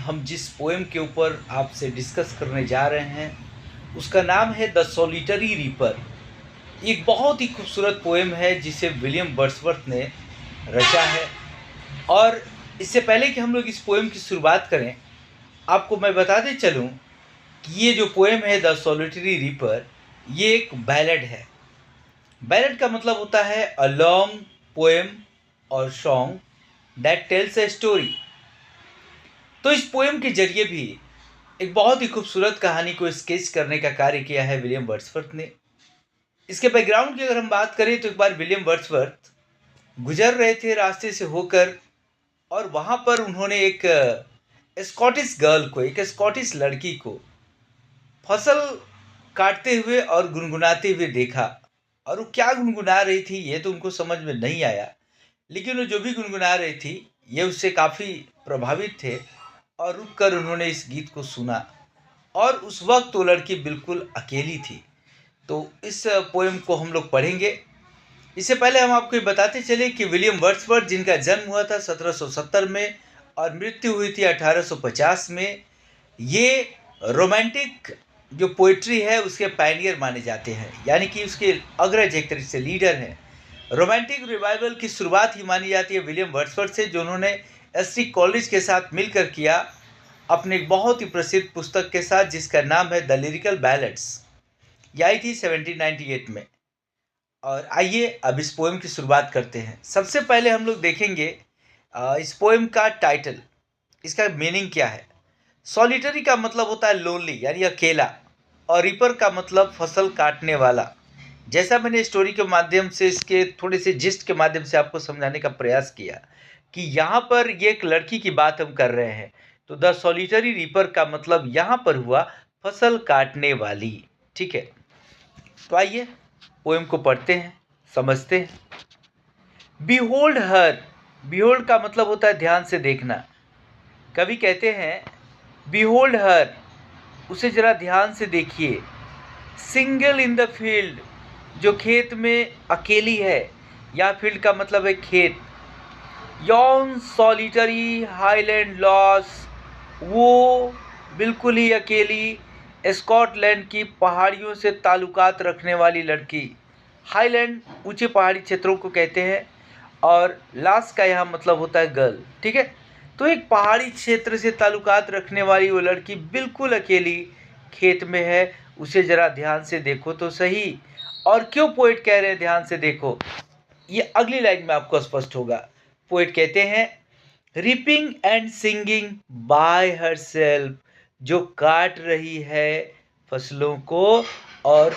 हम जिस पोएम के ऊपर आपसे डिस्कस करने जा रहे हैं उसका नाम है द सॉलिटरी रीपर। एक बहुत ही खूबसूरत पोएम है जिसे विलियम वर्ड्सवर्थ ने रचा है। और इससे पहले कि हम लोग इस पोएम की शुरुआत करें, आपको मैं बताते चलूं कि ये जो पोएम है द सॉलिटरी रीपर, ये एक बैलेड है। बैलेड का मतलब होता है अ लॉन्ग पोएम और song that tells a story. तो इस पोएम के जरिए भी एक बहुत ही खूबसूरत कहानी को स्केच करने का कार्य किया है विलियम वर्ड्सवर्थ ने। इसके बैकग्राउंड की अगर हम बात करें तो एक बार विलियम वर्ड्सवर्थ गुजर रहे थे रास्ते से होकर, और वहाँ पर उन्होंने एक स्कॉटिश गर्ल को, एक स्कॉटिश लड़की को फसल काटते हुए और गुनगुनाते हुए देखा। और वो क्या गुनगुना रही थी ये तो उनको समझ में नहीं आया, लेकिन वो जो भी गुनगुना रही थी ये उससे काफ़ी प्रभावित थे और रुककर उन्होंने इस गीत को सुना। और उस वक्त वो लड़की बिल्कुल अकेली थी। तो इस पोएम को हम लोग पढ़ेंगे। इससे पहले हम आपको ये बताते चले कि विलियम वर्ड्सवर्थ, जिनका जन्म हुआ था 1770 में और मृत्यु हुई थी 1850 में, ये रोमांटिक जो पोइट्री है उसके पायनियर माने जाते हैं, यानी कि उसके अग्रज, एक तरीके से लीडर हैं। रोमांटिक रिवाइवल की शुरुआत ही मानी जाती है विलियम वर्ड्सवर्थ से, जो उन्होंने एस टी कॉलेज के साथ मिलकर किया अपने एक बहुत ही प्रसिद्ध पुस्तक के साथ, जिसका नाम है द लिरिकल बैलेड्स। ये आई थी 1798 में। और आइए अब इस पोएम की शुरुआत करते हैं। सबसे पहले हम लोग देखेंगे इस पोएम का टाइटल, इसका मीनिंग क्या है। सॉलिटरी का मतलब होता है लोनली, यानी अकेला, और रीपर का मतलब फसल काटने वाला। जैसा मैंने स्टोरी के माध्यम से, इसके थोड़े से जिस्ट के माध्यम से आपको समझाने का प्रयास किया कि यहाँ पर ये एक लड़की की बात हम कर रहे हैं, तो द सॉलिटरी रीपर का मतलब यहाँ पर हुआ फसल काटने वाली। ठीक है, तो आइए पोएम को पढ़ते हैं, समझते हैं। बिहोल्ड हर, बिहोल्ड का मतलब होता है ध्यान से देखना। कवि कहते हैं बिहोल्ड हर, उसे जरा ध्यान से देखिए। सिंगल इन द फील्ड, जो खेत में अकेली है, या फील्ड का मतलब है खेत। यॉन सॉलिटरी हाईलैंड लॉस, वो बिल्कुल ही अकेली स्कॉटलैंड की पहाड़ियों से ताल्लुकात रखने वाली लड़की। हाईलैंड ऊंचे पहाड़ी क्षेत्रों को कहते हैं, और लास का यहाँ मतलब होता है गर्ल। ठीक है, तो एक पहाड़ी क्षेत्र से ताल्लुकात रखने वाली वो लड़की बिल्कुल अकेली खेत में है, उसे ज़रा ध्यान से देखो तो सही। और क्यों पोएट कह रहे हैं ध्यान से देखो, ये अगली लाइन में आपको स्पष्ट होगा। पोएट कहते हैं ripping and singing by her self, जो काट रही है फसलों को और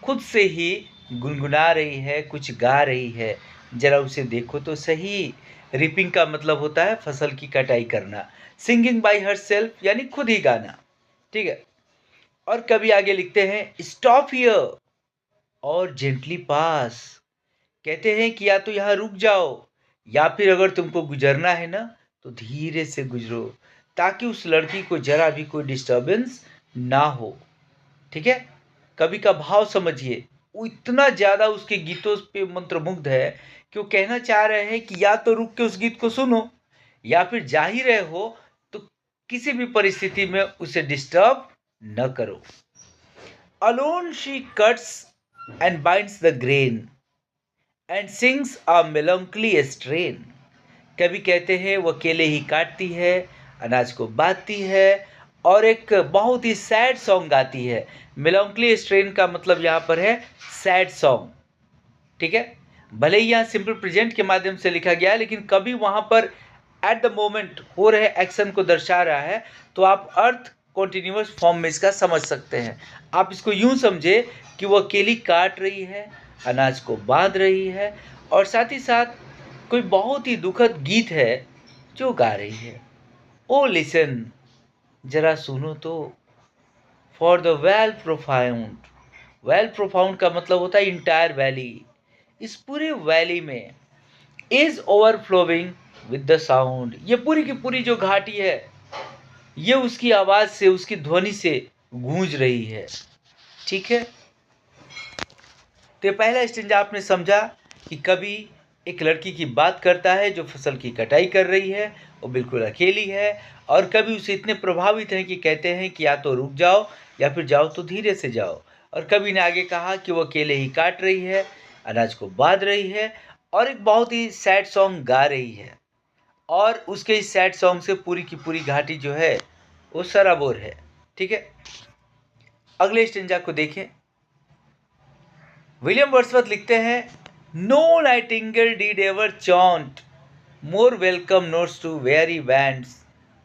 खुद से ही गुनगुना रही है, कुछ गा रही है, जरा उसे देखो तो सही। रिपिंग का मतलब होता है फसल की कटाई करना, सिंगिंग बाय हर सेल्फ यानी खुद ही गाना। ठीक है, और कभी आगे लिखते हैं स्टॉप हियर और जेंटली पास। कहते हैं कि या तो यहाँ रुक जाओ, या फिर अगर तुमको गुजरना है ना तो धीरे से गुजरो, ताकि उस लड़की को जरा भी कोई डिस्टर्बेंस ना हो। ठीक है, कवि का भाव समझिए। वो इतना ज़्यादा उसके गीतों पे मंत्रमुग्ध है कि वो कहना चाह रहे हैं कि या तो रुक के उस गीत को सुनो, या फिर जा ही रहे हो तो किसी भी परिस्थिति में उसे डिस्टर्ब न करो। Alone she cuts and binds the grain and sings a melancholy strain. कवि कहते हैं वो अकेले ही काटती है, अनाज को बांधती है और एक बहुत ही सैड सॉन्ग गाती है। मेलंकली स्ट्रेन का मतलब यहाँ पर है सैड सॉन्ग। ठीक है, भले ही यहाँ सिंपल प्रेजेंट के माध्यम से लिखा गया है, लेकिन कभी वहाँ पर एट द मोमेंट हो रहे एक्शन को दर्शा रहा है, तो आप अर्थ कॉन्टिन्यूअस फॉर्म में इसका समझ सकते हैं। आप इसको यूं समझे कि वो अकेली काट रही है, अनाज को बांध रही है, और साथ ही साथ कोई बहुत ही दुखद गीत है जो गा रही है। ओ लिसन, जरा सुनो तो। For the well profound, well profound का मतलब होता है इंटायर वैली, इस पूरे वैली में is overflowing with the sound, ये पूरी की पूरी जो घाटी है ये उसकी आवाज से, उसकी ध्वनि से गूंज रही है। ठीक है, तो पहला स्टेंजा आपने समझा कि कवि एक लड़की की बात करता है जो फसल की कटाई कर रही है, वो बिल्कुल अकेली है और कभी उसे इतने प्रभावित हैं कि कहते हैं कि या तो रुक जाओ या फिर जाओ तो धीरे से जाओ। और कभी ने आगे कहा कि वो अकेले ही काट रही है, अनाज को बाँध रही है और एक बहुत ही सैड सॉन्ग गा रही है। और उसके इस सैड सॉन्ग से पूरी की पूरी घाटी जो है वो सराबोर है। ठीक है, अगले स्टेंजा को देखें। विलियम वर्ड्सवर्थ लिखते हैं, no nightingale did ever chaunt more welcome notes to weary bands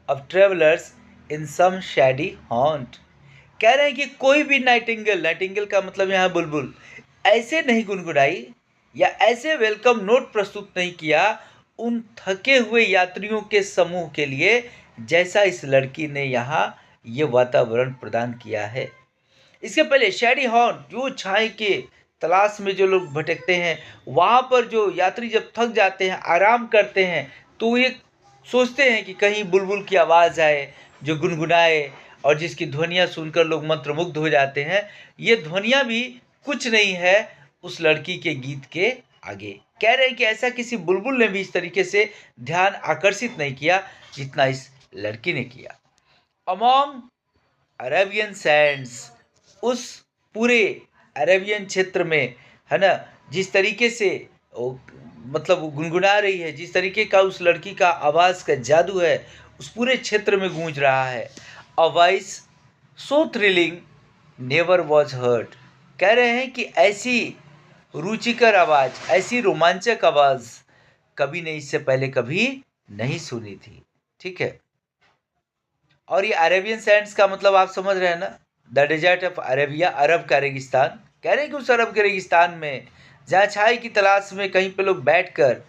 of travellers in some shady haunt. कह रहे हैं कि कोई भी नाइटिंगेल, नाइटिंगेल का मतलब यहाँ बुलबुल, ऐसे नहीं गुनगुनाई या ऐसे वेलकम नोट प्रस्तुत नहीं किया उन थके हुए यात्रियों के समूह के लिए जैसा इस लड़की ने यहाँ ये वातावरण प्रदान किया है। इसके पहले शैडी हॉर्न, जो छाए के तलाश में जो लोग भटकते हैं, वहाँ पर जो यात्री जब थक जाते हैं, आराम करते हैं, तो ये सोचते हैं कि कहीं बुलबुल की आवाज़ आए जो गुनगुनाए और जिसकी ध्वनियाँ सुनकर लोग मंत्रमुग्ध हो जाते हैं। ये ध्वनियाँ भी कुछ नहीं है उस लड़की के गीत के आगे। कह रहे हैं कि ऐसा किसी बुलबुल ने भी इस तरीके से ध्यान आकर्षित नहीं किया जितना इस लड़की ने किया। अमॉन्ग अरेबियन सैंड्स, उस पूरे अरेबियन क्षेत्र में, है ना, जिस तरीके से वो मतलब वो गुनगुना रही है, जिस तरीके का उस लड़की का आवाज़ का जादू है उस पूरे क्षेत्र में गूंज रहा है। A voice so thrilling never was heard. कह रहे हैं कि ऐसी रुचिकर आवाज़, ऐसी रोमांचक आवाज़ कभी ने इससे पहले कभी नहीं सुनी थी। ठीक है, और ये अरेबियन सैंड्स का मतलब आप समझ रहे हैं ना, द डेजर्ट ऑफ अरेबिया, अरब का रेगिस्तान। कह रहे हैं कि उस अरब के रेगिस्तान में जहाँ छाई की तलाश में कहीं पे लोग बैठकर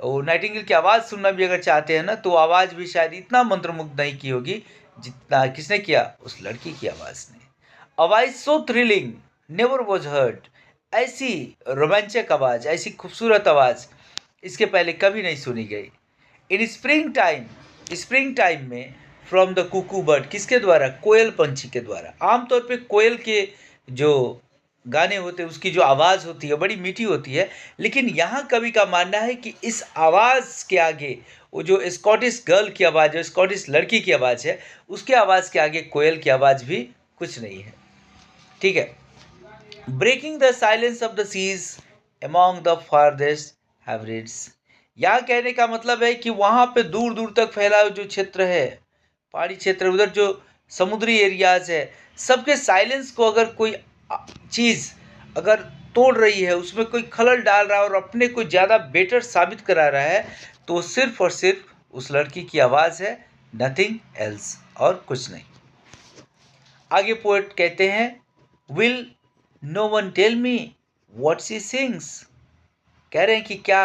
वो नाइटिंगेल की आवाज़ सुनना भी अगर चाहते हैं ना, तो आवाज़ भी शायद इतना मंत्रमुग्ध नहीं की होगी जितना किसने किया, उस लड़की की आवाज़ ने। A voice so thrilling never was heard, ऐसी रोमांचक आवाज़, ऐसी खूबसूरत आवाज़ इसके पहले कभी नहीं सुनी गई। इन स्प्रिंग टाइम में फ्रॉम द कुकू बर्ड, किसके द्वारा, कोयल पंछी के द्वारा। आमतौर पे कोयल के जो गाने होते हैं उसकी जो आवाज़ होती है बड़ी मीठी होती है, लेकिन यहाँ कवि का मानना है कि इस आवाज़ के आगे वो जो स्कॉटिश गर्ल की आवाज़ है, स्कॉटिश लड़की की आवाज़ है, उसके आवाज़ के आगे कोयल की आवाज़ भी कुछ नहीं है। ठीक है, breaking the silence of the seas among the farthest Hebrides. यहाँ कहने का मतलब है कि वहाँ पे दूर दूर तक फैला जो क्षेत्र है, पहाड़ी क्षेत्र, उधर जो समुद्री एरियाज है, सबके साइलेंस को अगर कोई चीज़ अगर तोड़ रही है, उसमें कोई खलल डाल रहा है और अपने को ज़्यादा बेटर साबित करा रहा है, तो सिर्फ और सिर्फ उस लड़की की आवाज़ है, नथिंग एल्स, और कुछ नहीं। आगे पोएट कहते हैं, will no one tell me what she sings. कह रहे हैं कि क्या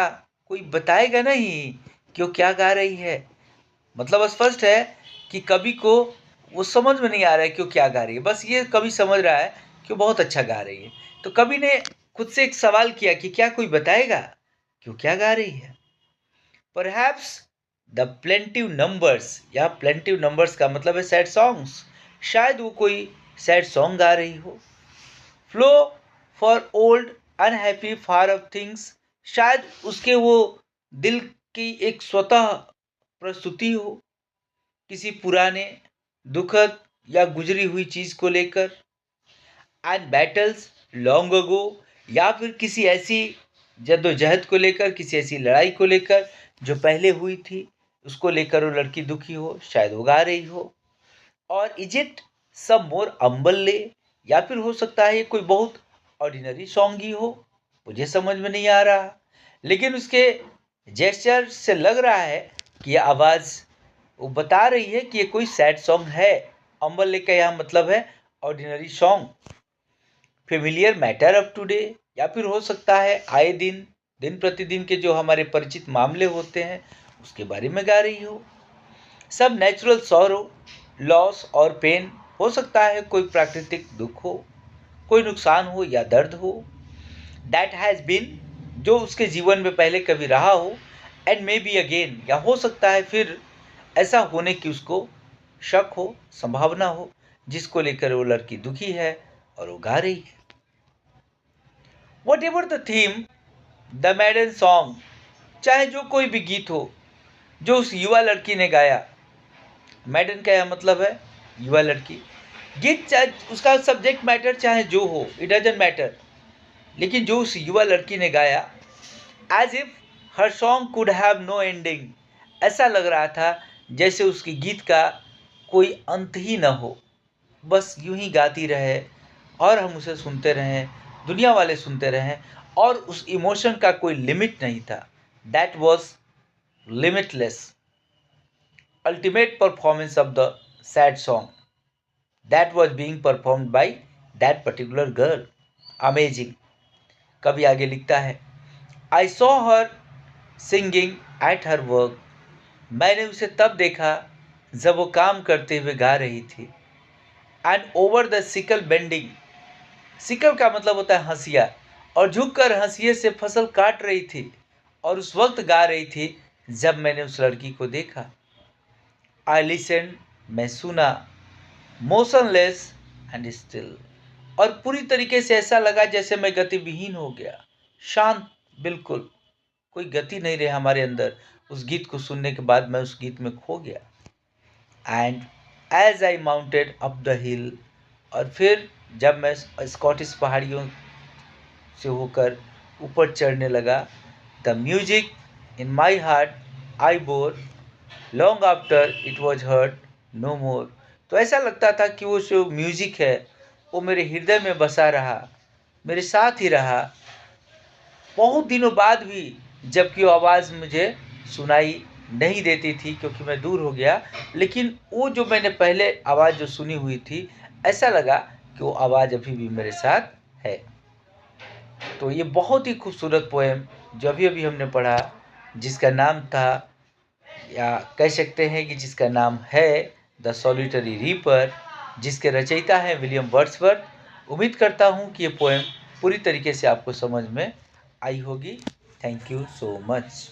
कोई बताएगा नहीं कि वो क्या गा रही है। मतलब स्पष्ट है कि कवि को वो समझ में नहीं आ रहा है कि वो क्या गा रही है, बस ये कवि समझ रहा है कि वो बहुत अच्छा गा रही है। तो कवि ने खुद से एक सवाल किया कि क्या कोई बताएगा कि वो क्या गा रही है। परहैप्स द प्लेंटिव नंबर्स, या प्लेंटिव नंबर्स का मतलब है सैड सॉन्ग्स, शायद वो कोई सैड सॉन्ग गा रही हो। Flow for old unhappy far of things, शायद उसके वो दिल की एक स्वतः प्रस्तुति हो किसी पुराने, दुखद या गुजरी हुई चीज़ को लेकर। एंड बैटल्स लॉन्ग अगो, या फिर किसी ऐसी जद्दोजहद को लेकर, किसी ऐसी लड़ाई को लेकर जो पहले हुई थी, उसको लेकर वो लड़की दुखी हो, शायद वो गा रही हो। और इज इट सम मोर अम्बल्ले, या फिर हो सकता है ये कोई बहुत ऑर्डिनरी सॉन्ग ही हो, मुझे समझ में नहीं आ रहा, लेकिन उसके जेस्चर से लग रहा है कि ये आवाज़ वो बता रही है कि ये कोई सैड सॉन्ग है। अम्बल्ले का यहाँ मतलब है ordinary song. Familiar matter of today, या फिर हो सकता है आए दिन, दिन प्रतिदिन के जो हमारे परिचित मामले होते हैं उसके बारे में गा रही हो। सब नेचुरल सॉरो, लॉस और पेन, हो सकता है कोई प्राकृतिक दुख हो, कोई नुकसान हो या दर्द हो। दैट हैज़ बीन, जो उसके जीवन में पहले कभी रहा हो। एंड मे बी अगेन, या हो सकता है फिर ऐसा होने की उसको शक हो, संभावना हो, जिसको लेकर वो लड़की दुखी है और वो गा रही है। What ever the theme, the मैडन song चाहे जो कोई भी गीत हो जो उस युवा लड़की ने गाया, मैडन का यह मतलब है युवा लड़की, गीत चाहे उसका सब्जेक्ट मैटर चाहे जो हो, इट डजंट मैटर, लेकिन जो उस युवा लड़की ने गाया, as if her song could have no ending, ऐसा लग रहा था जैसे उसके गीत का कोई अंत ही न हो, बस यूं ही गाती रहे और हम उसे सुनते रहें, दुनिया वाले सुनते रहें, और उस इमोशन का कोई लिमिट नहीं था। That was limitless, ultimate performance of the sad song that was being performed by that particular girl, amazing. कभी आगे लिखता है, I saw her singing at her work, मैंने उसे तब देखा जब वो काम करते हुए गा रही थी, and over the sickle bending, sickle का मतलब होता है हंसिया, और झुककर हंसिए से फसल काट रही थी, और उस वक्त गा रही थी जब मैंने उस लड़की को देखा। आई लिसन, मैं सुना, मोशनलेस एंड स्टिल, और पूरी तरीके से ऐसा लगा जैसे मैं गतिविहीन हो गया, शांत, बिल्कुल कोई गति नहीं रही हमारे अंदर। उस गीत को सुनने के बाद मैं उस गीत में खो गया। And as I mounted up the hill, और फिर जब मैं स्कॉटिश पहाड़ियों से होकर ऊपर चढ़ने लगा, the music in my heart I bore long after it was heard no more, तो ऐसा लगता था कि वो जो म्यूजिक है वो मेरे हृदय में बसा रहा, मेरे साथ ही रहा बहुत दिनों बाद भी, जबकि वो आवाज़ मुझे सुनाई नहीं देती थी क्योंकि मैं दूर हो गया, लेकिन वो जो मैंने पहले आवाज़ जो सुनी हुई थी, ऐसा लगा कि वो आवाज़ अभी भी मेरे साथ है। तो ये बहुत ही खूबसूरत पोएम जो अभी अभी हमने पढ़ा, जिसका नाम था, या कह सकते हैं कि जिसका नाम है द सॉलिटरी रीपर, जिसके रचयिता हैं विलियम वर्ड्सवर्थ। उम्मीद करता हूँ कि ये पोएम पूरी तरीके से आपको समझ में आई होगी। Thank you so much.